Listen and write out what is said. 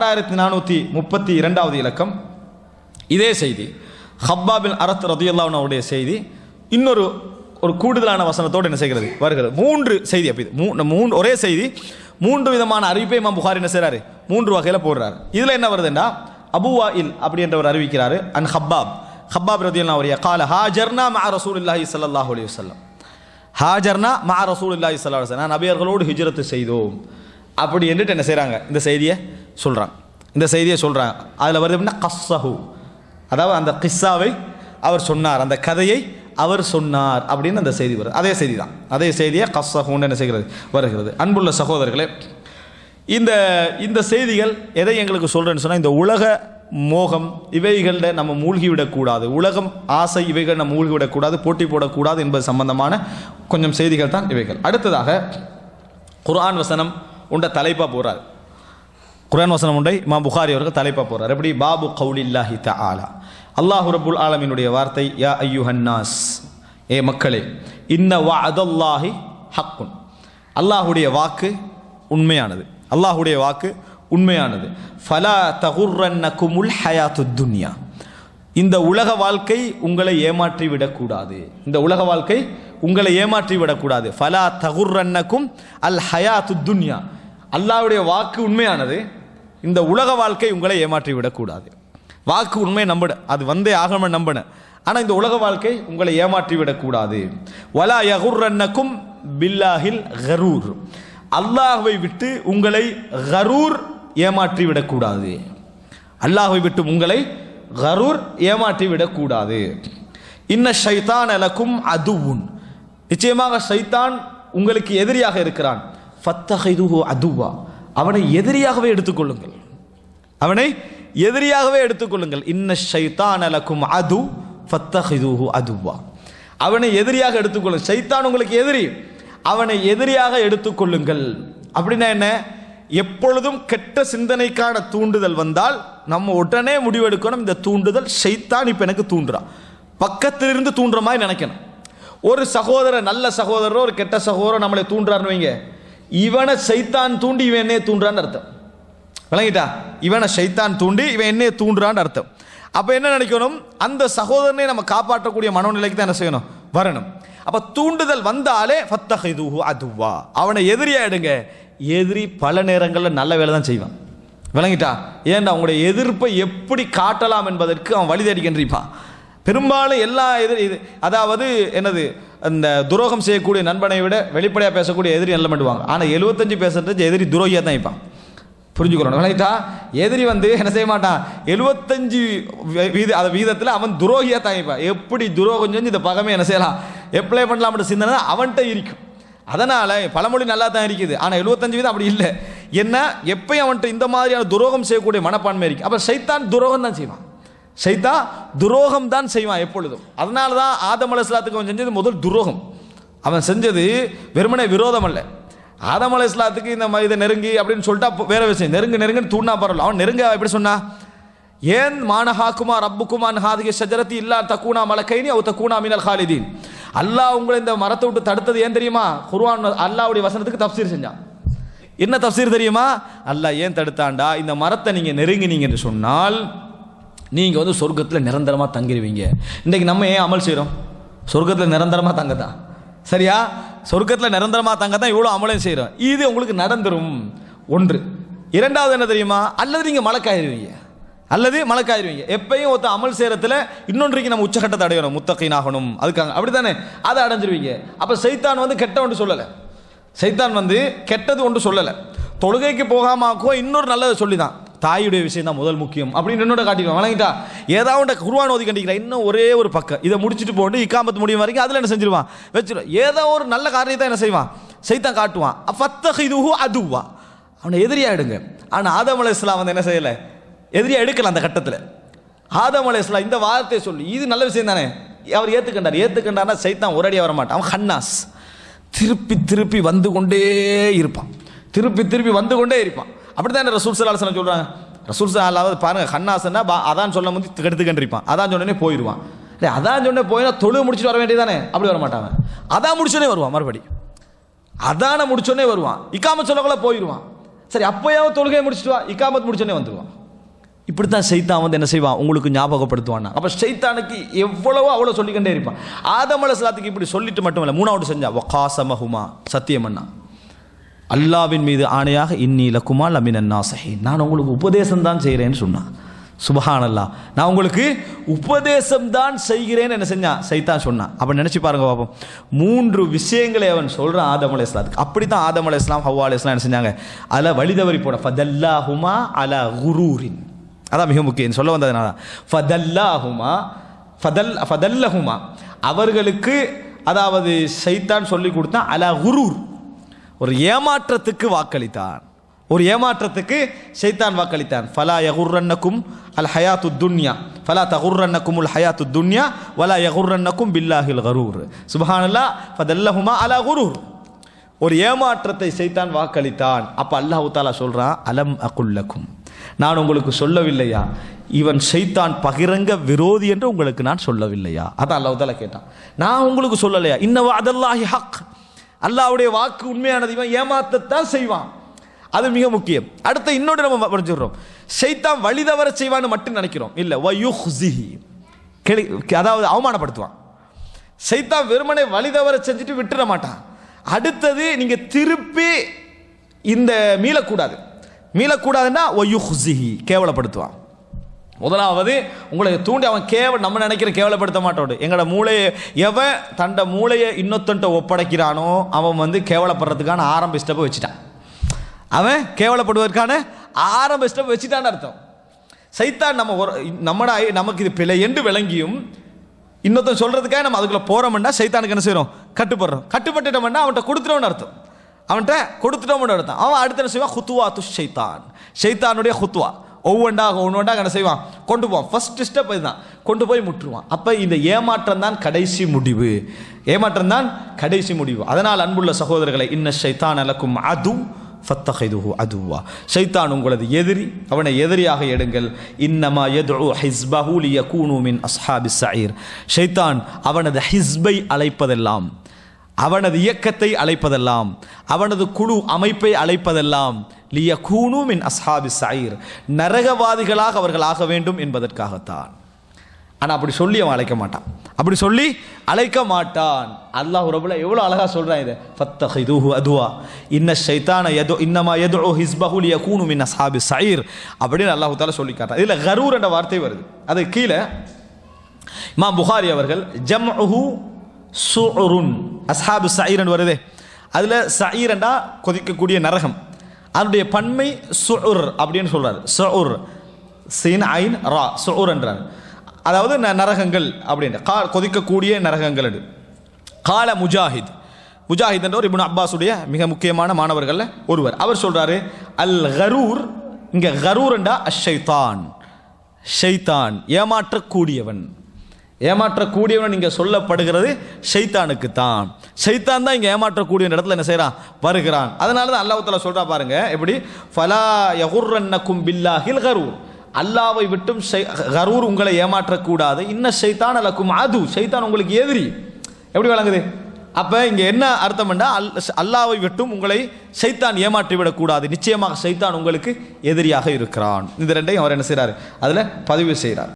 6432வது இலக்கம். இதே செய்தி ஹப்பாபின் அரத் ரதியல்லாஹு அன்ஹு அவருடைய செய்தி இன்னொரு கூடுதலான வசனத்தோடு என்ன செய்கிறது வருகிறது. 3 செய்தி. அப்போ இது ஒரே செய்தி 3 விதமான அறிவிப்பை இமாம் புகாரி என்ன செய்கிறாரு 3 வகையில் போடுறாரு. இதில் என்ன வருதுன்னா அபு வாயில் அப்படி என்றவர் அறிவிக்கிறாரு அன் ஹப்பாப் ரதியல்லாஹு அன்ஹு قال ஹாஜர்னா மஅ ரசூலுல்லாஹி ஸல்லல்லாஹு அலைஹி வஸல்லம். ஹாஜர்னா மஅ ரசூலுல்லாஹி ஸல்லல்லாஹு அலைஹி வஸல்லம், நபியர்களோடு ஹிஜ்ரத் செய்தோம் அப்படி என்று என்ன செய்கிறாங்க இந்த செய்தியை சொல்கிறாங்க. அதில் வருது அப்படின்னா கஸ்ஸஹு, அதாவது அந்த கிஸ்ஸாவை அவர் சொன்னார், அந்த கதையை அவர் சொன்னார் அப்படின்னு அந்த செய்தி வருது. அதே செய்தி தான், அதே செய்தியை கஸ்ஸஹுன்னு என்ன செய்கிறது வருகிறது. அன்புள்ள சகோதரர்களே, இந்த செய்திகள் எதை எங்களுக்கு சொல்கிறேன்னு சொன்னால், இந்த உலக மோகம் இவைகளில் நம்ம மூழ்கிவிடக்கூடாது, உலகம் ஆசை இவைகள் நம்ம மூழ்கிவிடக்கூடாது, போட்டி போடக்கூடாது என்பது சம்பந்தமான கொஞ்சம் செய்திகள் தான் இவைகள். அடுத்ததாக குர்ஆன் வசனம் உண்ட தலைப்பாக போகிறார். குர்ஆன் வசனம் உண்டை இமாம் புகாரி அவர்கள் தலைப்பாக போகிறார். எப்படி? பாபு கௌலில்லாஹி தஆலா, அல்லாஹு ரப்புல் ஆலமீனுடைய வார்த்தை, யா அய்யுஹன்னாஸ், ஏ மக்களே, இன்ன வஅதல்லாஹி ஹக்குன், அல்லாஹுடைய வாக்கு உண்மையானது, அல்லாஹுடைய வாக்கு உண்மையானது. ஃபலா தகுர்ரன்னகுமுல் ஹயாத்துத் துன்யா, இந்த உலக வாழ்க்கை உங்களை ஏமாற்றி விடக்கூடாது, இந்த உலக வாழ்க்கை உங்களை ஏமாற்றி விடக்கூடாது. ஃபலா தகுர்ரன்னகும் அல் ஹயாத்துத் துன்யா, அல்லாஹ்வுடைய வாக்கு உண்மையானது, இந்த உலக வாழ்க்கை உங்களை ஏமாற்றி விடக்கூடாது. வாக்கு உண்மை நம்பன, அது வந்தே ஆகம நம்பன, ஆனால் இந்த உலக வாழ்க்கை உங்களை ஏமாற்றி விடக்கூடாது. வலா யகுர்ரன்னகும் பில்லாஹில் கரூர், அல்லாஹ்வை விட்டு உங்களை கரூர் ஏமாற்றி விடக்கூடாது, அல்லாஹ்வை விட்டு உங்களை கரூர் ஏமாற்றி விடக்கூடாது. இன்ன ஷைத்தான் லக்கும் அதுவுன், நிச்சயமாக ஷைத்தான் உங்களுக்கு எதிரியாக இருக்கிறான். ஃபத்தஹிதுஹு அதுவா, அவனை எதிரியாகவே எடுத்துக்கொள்ளுங்கள், அவனை எதிரியாகவே எடுத்துக்கொள்ளுங்கள். இன்ன ஷைத்தான் லக்கும் அது ஃபத்தஹிதுஹு அதுவா, அவனை எதிரியாக எடுத்துக்கொள்ளுங்கள். ஷைத்தான் உங்களுக்கு எதிரி, அவனை எதிரியாக எடுத்துக்கொள்ளுங்கள். அப்படின்னா என்ன? எப்பொழுதும் கெட்ட சிந்தனைக்கான தூண்டுதல் வந்தால் நம்ம உடனே முடிவெடுக்கணும், இந்த தூண்டுதல் ஷைத்தான் இப்போ எனக்கு தூண்டுறான், பக்கத்திலிருந்து தூண்டுற மாதிரி நினைக்கணும். ஒரு சகோதரர், நல்ல சகோதரரோ ஒரு கெட்ட சகோதரோ நம்மளை தூண்டுறான்னு வைங்க, இவனை ஷைத்தான் தூண்டி இவன் என்னைய தூண்டுறான்னு அர்த்தம். விளங்கிட்டா? இவனை ஷைத்தான் தூண்டி இவன் என்னைய தூண்டுறான்னு அர்த்தம். அப்போ என்ன நினைக்கணும்? அந்த சகோதரனை நம்ம காப்பாற்றக்கூடிய மனோநிலைக்கு தான் என்ன செய்யணும், வரணும். அப்போ தூண்டுதல் வந்தாலே ஃபத்தஹிதுஹு அதுவா, அவனை எதிரியா எடுங்க. எதிரி பல நேரங்களில் நல்ல வேலை தான் செய்வான். விளங்கிட்டா? ஏன்டா அவங்களுடைய எதிர்ப்பை எப்படி காட்டலாம் என்பதற்கு அவன் வழி தேடிக்கின்றிருப்பான். பெரும்பாலும் எல்லா அதாவது என்னது, அந்த துரோகம் செய்யக்கூடிய நண்பனை விட வெளிப்படையாக பேசக்கூடிய எதிரி நல்ல பண்ணுவாங்க. ஆனால் 75% எதிரி துரோகியாக தான் இருப்பான். புரிஞ்சுக்கிறோம். விளங்கிட்டா? எதிரி என்ன செய்ய மாட்டான், 75% வீதத்தில் அவன் துரோகியாக தான் இருப்பான். எப்படி துரோகம் செஞ்சு இந்த பகமே என்ன செய்யலாம், எப்ளை பண்ணலாம் சிந்தனை அவன்கிட்ட இருக்கும். அதனால் பழமொழி நல்லா தான் இருக்குது, ஆனால் 75% அப்படி இல்லை. என்ன, எப்பயும் அவன்கிட்ட இந்த மாதிரியான துரோகம் செய்யக்கூடிய மனப்பான்மை இருக்கு. அப்போ ஷைத்தான் துரோகம் தான் செய்வான், ஷைத்தான் துரோகம் தான் செய்வான் எப்பொழுதும். அதனால தான் ஆதம் அலைஹிஸ்ஸலாத்துக்கு அவன் செஞ்சது முதல் துரோகம். அவன் செஞ்சது வெறுமனே விரோதம் அல்ல. ஆதம் அலைஹிஸ்ஸலாத்துக்கு இந்த இதை நெருங்கி அப்படின்னு சொல்லிட்டா வேற விஷயம், நெருங்குன்னு தூண்டா பரவாயில்ல. அவன் நெருங்க எப்படி சொன்னா, ஏன் மானஹாக்குமா ரப்புக்குமான் ஹாதிஹி ஷஜரத்தி இல்லா தக்கூனா மலக்கைனி அவ் தக்கூனா மினல் ஹாலிதீன், அல்லாஹ் உங்களை இந்த மரத்தை விட்டு தடுத்தது ஏன் தெரியுமா? குர்ஆன் அல்லாஹ்வுடைய வசனத்துக்கு தஃப்சீர் செஞ்சான். என்ன தஃப்சீர் தெரியுமா? அல்லாஹ் ஏன் தடுத்தாண்டா, இந்த மரத்தை நீங்க நெருங்கினீங்க என்று சொன்னால் நீங்க சொர்க்கத்தில் நிரந்தரமாக தங்கிடுவீங்க. இன்றைக்கு நம்ம ஏன் அமல் செய்கிறோம்? சொர்க்கத்தில் நிரந்தரமாக தங்கதான், சரியா? சொர்க்கத்தில் நிரந்தரமாக தங்கதான் இவ்வளோ அமலையும் செய்கிறோம். இது உங்களுக்கு நடந்துரும். ஒன்று. இரண்டாவது என்ன தெரியுமா? அல்லது நீங்கள் மலக்காயிருவீங்க, எப்பயும் ஒருத்த அமல் செய்கிறதுல இன்னொன்றைக்கு நம்ம உச்சகட்டத்தை அடையணும், முத்தகீன் ஆகணும், அதுக்காக அப்படி தானே, அதை அடைஞ்சிருவீங்க. அப்போ சைத்தான் கெட்ட ஒன்று சொல்லலை, சைத்தான் கெட்டது ஒன்று சொல்லலை. தொழுகைக்கு போகாமக்கோ இன்னொரு நல்லதை சொல்லி தான், தாயுடைய விஷயம் தான் முதல் முக்கியம் அப்படின்னு என்னோட காட்டிடுவான். வழங்கிட்டா ஏதாவது குர்ஆன் ஓதி கண்டிக்கிறா, இன்னும் ஒரே ஒரு பக்கம் இதை முடிச்சுட்டு போட்டு இக்காமத்து முடியும் வரைக்கும் அதில் என்ன செஞ்சிருவான், வச்சிருவான். ஏதோ ஒரு நல்ல காரியத்தை என்ன செய்வான், சைத்தான் காட்டுவான். ஃபத்தஹிதுஹு அதுவா, அவனை எதிரியா எடுங்க. ஆனால் ஆதம் அலைஹிஸ்ஸலாம் என்ன செய்யலை, எதிரியா எடுக்கல. அந்த கட்டத்தில் ஆதம் அலைஹிஸ்ஸலாம் இந்த வார்த்தையை சொல்லி, இது நல்ல விஷயம் தானே, அவர் ஏற்றுக்கண்டார்னா சைத்தான் ஒரடியாக வர மாட்டான். அவன் ஹன்னாஸ், திருப்பி வந்து கொண்டே இருப்பான், அப்படி தான் ரசூல் ஸல்லல்லாஹு அலைஹி வஸல்லம் சொல்கிறாங்க. ரசூல் ஸல்லல்லாஹு பாருங்க, ஹன்னாஸ்னா அதான் சொல்ல முந்தி கெடுத்துக்கண்டிருப்பான். அதான் சொன்னே போயிடுவான். இல்லை அதான் சொன்னே போயினா தொழுது முடிச்சுட்டு வர வேண்டியதானே, அப்படி வர மாட்டாங்க. அதான் முடிச்சோடனே வருவான், மறுபடி அதான முடிச்சோடனே வருவான், இக்காமத் சொல்லக்குள்ள போயிடுவான். சரி அப்பயாவது தொழுகையை முடிச்சுட்டு வா, இக்காமத் முடிச்சோடனே வந்துடுவான். இப்படித்தான் ஷைத்தான் வந்து என்ன செய்வான், உங்களுக்கு ஞாபகப்படுத்துவான். அப்போ ஷைத்தானுக்கு எவ்வளவோ அவ்வளோ சொல்லிக்கிட்டே இருப்பான். ஆதம் அலைஹிஸ்ஸலாத்துக்கு இப்படி சொல்லிட்டு மட்டும் இல்லை, மூணாவது செஞ்சா வகாசமஹுமா, சத்தியமன்னா அல்லாவின் மீது ஆணையாக இன்னி லகுமா லமினன் நாஸிஹீன், நான் உங்களுக்கு உபதேசம் தான் செய்கிறேன்னு சொன்னான். சுப்ஹானல்லாஹ், நான் உங்களுக்கு உபதேசம் தான் செய்கிறேன்னு என்ன செஞ்சான், ஷைத்தான் சொன்னான். அப்போ நினச்சி பாருங்க பாப்போம், 3 விஷயங்களை அவன் சொல்கிறான் ஆதம் அலைஹிஸ்ஸலாத்துக்கு. அப்படி தான் ஆதம் அலைஹிஸ்ஸலாம் ஹவ்வா அலைஹிஸ்ஸலாம் என்ன செஞ்சாங்க, அதில் வழிதவறி போன ஃபதல்லாஹுமா அலா குரூரின், அதான் மிக முக்கியம் சொல்ல வந்ததுனால. ஃபதல்லாஹுமா ஃபதல்லஹுமா, அவர்களுக்கு அதாவது ஷைத்தான் சொல்லி கொடுத்தான் அலா குரூர், ஒரு ஏமாற்றத்துக்கு வாக்களித்தான், ஒரு ஏமாற்றத்துக்கு ஷைத்தான் வாக்களித்தான். ஃபலா யகுர்ரன்னக்கும் அல் ஹயாத்து துன்யா ஃபலா தகுர்ரன்னக்கும் அல் ஹயாத்து துன்யா வலா யகுர்ரன்னக்கும் பில்லாஹில் கரூர். சுப்ஹானல்லாஹ், ஃபதல்லஹுமா அலா குரூர், ஒரு ஏமாற்றத்தை ஷைத்தான் வாக்களித்தான். அப்போ அல்லாஹ் தஆலா சொல்றான், அலம் அகுல்லக்கும், நான் உங்களுக்கு சொல்லவில்லையா, இவன் ஷைத்தான் பகிரங்க விரோதி என்று உங்களுக்கு நான் சொல்லவில்லையா? அதான் அல்லாஹ் தஆலா கேட்டான், நான் உங்களுக்கு சொல்லலையா? இன்ன வஅதல்லாஹி ஹக், அல்லாஹ்வுடைய வாக்கு உண்மையானது, இவன் ஏமாத்தத்தான் செய்வான், அது மிக முக்கியம். அடுத்து இன்னொன்று நம்ம புரிஞ்சுக்கிறோம், ஷைத்தான் வழி தவற செய்வான்னு மட்டும் நினைக்கிறோம், இல்லை வயுஹ்ஸிஹி, அதாவது அவமானப்படுத்துவான். ஷைத்தான் வெறுமனே வழி தவற செஞ்சுட்டு விட்டுற மாட்டான். அடுத்தது நீங்க திருப்பி இந்த மீளக்கூடாதுன்னா வயுஹ்ஸிஹி, கேவலப்படுத்துவான். முதலாவது உங்களை தூண்டி அவன் நம்ம நினைக்கிற கேவலப்படுத்த மாட்டோடு, எங்களோட மூளையை எவன் தண்ட மூளையை இன்னொத்தன்ட்ட ஒப்படைக்கிறானோ அவன் வந்து கேவலப்படுறதுக்கான ஆரம்ப ஸ்டெப்பை வச்சுட்டான், அவன் கேவலப்படுவதற்கான ஆரம்ப ஸ்டெப் வச்சுட்டான்னு அர்த்தம். ஷைத்தான் நமக்கு இது பிழை என்று விளங்கியும் இன்னொருத்தன் சொல்றதுக்காக நம்ம அதுக்குள்ள போறோம்னா ஷைத்தானுக்கு என்ன செய்யறோம், கட்டுப்பட்டுட்டோம்னா அவன்கிட்ட கொடுத்துட்டோம்னு அர்த்தம், அவன்கிட்ட கொடுத்துட்டோம்னு அர்த்தம். அவன் அடுத்த என்ன செய்வான், குத்துவாத்து ஷைத்தான், ஷைத்தானுடைய குத்துவா, ஒவ்வொன்றாக என்ன செய்வான், கொண்டு போவான். ஃபர்ஸ்ட் ஸ்டெப் இதுதான், கொண்டு போய் முற்றுவான். அப்போ இந்த ஏமாற்றம் தான் கடைசி முடிவு. அதனால் அன்புள்ள சகோதரர்களை, இன்ன ஷைத்தான் லக்கும் அது ஃபத்தஹிதுஹு அதுவா, ஷைத்தான் உங்களது எதிரி, அவனை எதிரியாக எடுங்கள். இன்னமா யதுஉ ஹிஸ்பஹு லியகூனு மின் அஸ்ஹாபிஸ் ஸஈர், ஷைத்தான் அவனது ஹிஸ்பை அழைப்பதெல்லாம், அவனது இயக்கத்தை அழைப்பதெல்லாம், அவனது குழு அமைப்பை அழைப்பதெல்லாம் லியகூனு மின் அஸ்ஹாபிஸ் ஸஈர், நரகவாதிகளாக அவர்கள் ஆக வேண்டும் என்பதற்காகத்தான். ஆனால் அப்படி சொல்லி அவன் அழைக்க மாட்டான். அல்லாஹ் ரப்பல் எவ்வளோ அழகா சொல்றான் இதை, ஃபத்தஹிதுஹு அதுவா இன்ன ஷைத்தான இன்னமா யதுஉ ஹிஸ்பஹு லியகூனு மின் அஸ்ஹாபிஸ் ஸஈர் அப்படின்னு அல்லாஹ் தஆலா சொல்லி காட்டுறான். இதில் கரூர் என்ற வார்த்தை வருது, அது கீழே இமாம் புகாரி அவர்கள் ஜம்உஹு சுஉருன் அஸ்ஹாபு ஸஈர் என்று வருதே, அதில் ஸஈர் என்றா கொதிக்கக்கூடிய நரகம், அதனுடைய பன்மை சுஉர் அப்படின்னு சொல்றாரு. சுஉர் சீன் ஐன் ரா, சுஉர் என்றார், அதாவது நரகங்கள் அப்படின்னு, கொதிக்கக்கூடிய நரகங்கள். கால முஜாஹித் என்ற இப்னு அப்பாஸுடைய மிக முக்கியமான மாணவர்கள் ஒருவர், அவர் சொல்றாரு, அல் கரூர், இங்க கரூர் என்றா அஷைத்தான், ஷைத்தான் ஏமாற்றக்கூடியவன் இங்க சொல்லப்படுகிறது ஷைத்தானுக்கு தான். ஷைத்தான் தான் இங்க ஏமாற்றக்கூடிய இடத்துல என்ன செய்யறான், வருகிறான். அதனால தான் அல்லாஹ் தஆலா சொல்றா பாருங்க, எப்படி ஃபலா யகுர்ரன்னக்கும் பில்லாஹில் கரூர், அல்லாவை விட்டும் கரூர் உங்களை ஏமாற்றக்கூடாது. இன்ன ஷைத்தான் லக்கும் அது, ஷைத்தான் உங்களுக்கு எதிரி. எப்படி வழங்குது? அப்ப இங்க என்ன அர்த்தம் என்றா, அல்லாவை விட்டும் உங்களை ஷைத்தான் ஏமாற்றி விடக்கூடாது, நிச்சயமாக ஷைத்தான் உங்களுக்கு எதிரியாக இருக்கிறான். இந்த ரெண்டையும் அவர் என்ன செய்யறாரு, அதுல பதிவு செய்யறார்.